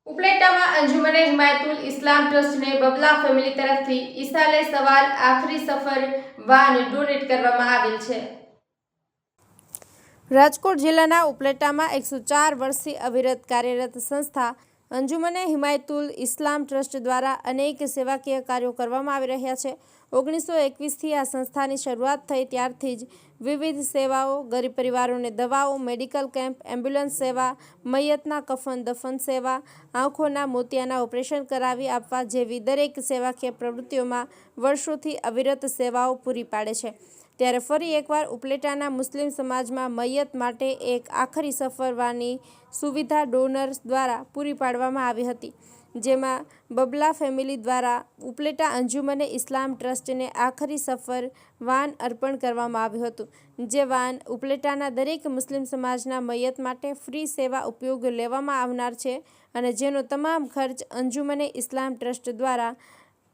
ઉપલેટામાં અંજુમને હિમાયતુલ ઇસ્લામ ટ્રસ્ટને બબલા ફેમિલી તરફથી ઈસાલે સવાલ આખરી સફર વાન ડોનેટ કરવામાં આવેલ છે। રાજકોટ જિલ્લાના ઉપલેટામાં 104 વર્ષથી અવિરત કાર્યરત સંસ્થા અંજુમને હિમાયતુલ ઇસ્લામ ટ્રસ્ટ દ્વારા અનેક સેવાકીય કાર્યો કરવામાં આવી રહ્યા છે। 1921થી આ સંસ્થાની શરૂઆત થઈ ત્યારથી જ વિવિધ સેવાઓ, ગરીબ પરિવારોને દવાઓ, મેડિકલ કેમ્પ, એમ્બ્યુલન્સ સેવા, મૈયતના કફન દફન સેવા, આંખોના મોતિયાના ઓપરેશન કરાવી આપવા જેવી દરેક સેવાકીય પ્રવૃત્તિઓમાં વર્ષોથી અવિરત સેવાઓ પૂરી પાડે છે। ત્યારે ફરી એકવાર ઉપલેટાના મુસ્લિમ સમાજમાં મૈયત માટે એક આખરી સફરવાની સુવિધા ડોનર્સ દ્વારા પૂરી પાડવામાં આવી હતી, જેમાં બબલા ફેમિલી દ્વારા ઉપલેટા અંજુમને ઇસ્લામ ટ્રસ્ટને આખરી સફર વાન અર્પણ કરવામાં આવ્યું હતું, જે વાન ઉપલેટાના દરેક મુસ્લિમ સમાજના મૈયત માટે ફ્રી સેવા ઉપયોગ લેવામાં આવનાર છે અને જેનો તમામ ખર્ચ અંજુમને ઇસ્લામ ટ્રસ્ટ દ્વારા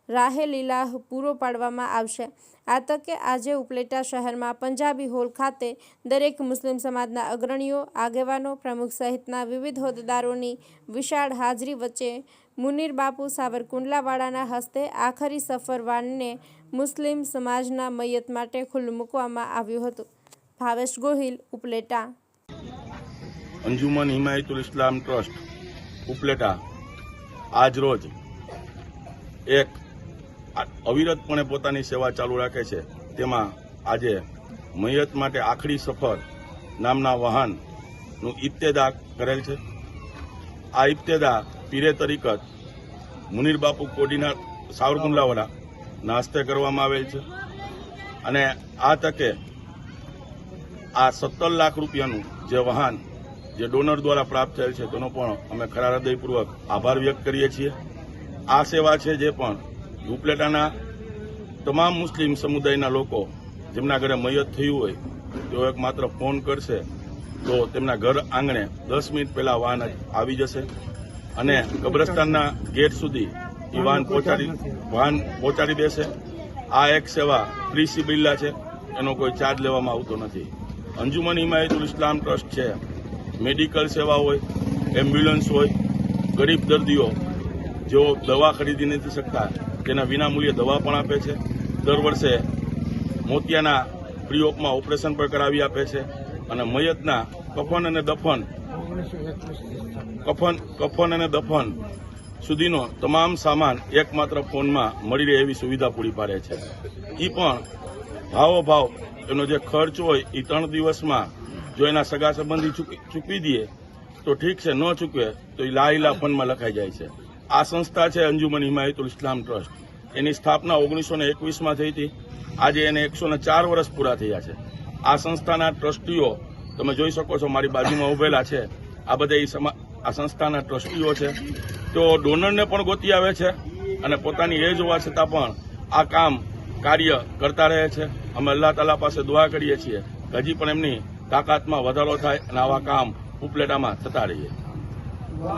રાહે-લીલાહ પૂરો પાડવામાં આવશે। આ તકે આજે ઉપલેટા શહેરમાં પંજાબી હોલ ખાતે દરેક મુસ્લિમ સમાજના અગ્રણીઓ, આગેવાનો, પ્રમુખ સહિતના વિવિધ હોદ્દેદારોની વિશાળ હાજરી વચ્ચે મુનીર બાપુ સાવરકુંડલાવાળાના હસ્તે આખરી સફર વાનને મુસ્લિમ સમાજના મૈયત માટે ખુલ્લું મૂકવામાં આવ્યું હતું। ભાવેશ ગોહિલ, ઉપલેટા। અંજુમન હિમાયતુલ ઇસ્લામ ટ્રસ્ટ ઉપલેટા આજ રોજ એક અવિરતપણે પોતાની સેવા ચાલુ રાખે છે। તેમાં આજે મૈયત માટે આખરી સફર નામના વાહનનું ઇબ્તેદા કરેલ છે। આ ઇબ્તેદા પીરે તરીકત મુનીર બાપુ કોડીના સાવરકુંડલાવાળાના હસ્તે કરવામાં આવેલ છે અને આ તકે આ 17 લાખ રૂપિયાનું જે વાહન જે ડોનર દ્વારા પ્રાપ્ત થયેલ છે તેનો પણ અમે ખરા હૃદયપૂર્વક આભાર વ્યક્ત કરીએ છીએ। આ સેવા છે જે પણ ઉપલેટાના તમામ મુસ્લિમ સમુદાયના લોકો જેમના ઘરે મૈયત થયું હોય તેઓ એક માત્ર ફોન કરશે તો તેમના ઘર આંગણે 10 મિનિટ પહેલા વાહન આવી જશે અને કબ્રસ્તાનના ગેટ સુધી એ વાહન પહોંચાડી દેશે। આ એક સેવા ફ્રી સિબિલ્લા છે, એનો કોઈ ચાર્જ લેવામાં આવતો નથી। અંજુમન હિમાયતુલ ઇસ્લામ ટ્રસ્ટ છે મેડિકલ સેવા હોય, એમ્બ્યુલન્સ હોય, ગરીબ દર્દીઓ જેઓ દવા ખરીદી નથી શકતા તેના વિનામૂલ્યે દવા પણ આપે છે। દર વર્ષે મોતિયાના ફ્રી ઓફમાં ઓપરેશન પણ કરાવી આપે છે અને મૈયતના કફન અને દફન સુધીનો તમામ સામાન એકમાત્ર ફોનમાં મળી રહે એવી સુવિધા પૂરી પાડે છે। એ પણ ભાવોભાવ એનો જે ખર્ચ હોય એ 3 દિવસમાં જો એના સગા સંબંધી ચૂકવી દઈએ તો ઠીક છે, ન ચૂકવે તો એ લાઈલા ફંડમાં લખાઈ જાય છે। આ સંસ્થા છે અંજુમન હિમાયતુલ ઇસ્લામ ટ્રસ્ટ, એની સ્થાપના 1921માં થઈ હતી। આજે એને 104 વર્ષ પૂરા થયા છે। આ સંસ્થાના ટ્રસ્ટીઓ તમે જોઈ શકો છો, મારી બાજુમાં ઉભેલા છે, આ બધા આ સંસ્થાના ટ્રસ્ટીઓ છે। તો ડોનરને પણ ગોતી આવે છે અને પોતાની એજ હોવા છતાં પણ આ કાર્ય કરતા રહે છે। અમે અલ્લાહ તાલા પાસે દુઆ કરીએ છીએ કે હજી પણ એમની તાકાતમાં વધારો થાય અને આવા કામ ઉપલેટામાં થતા રહીએ।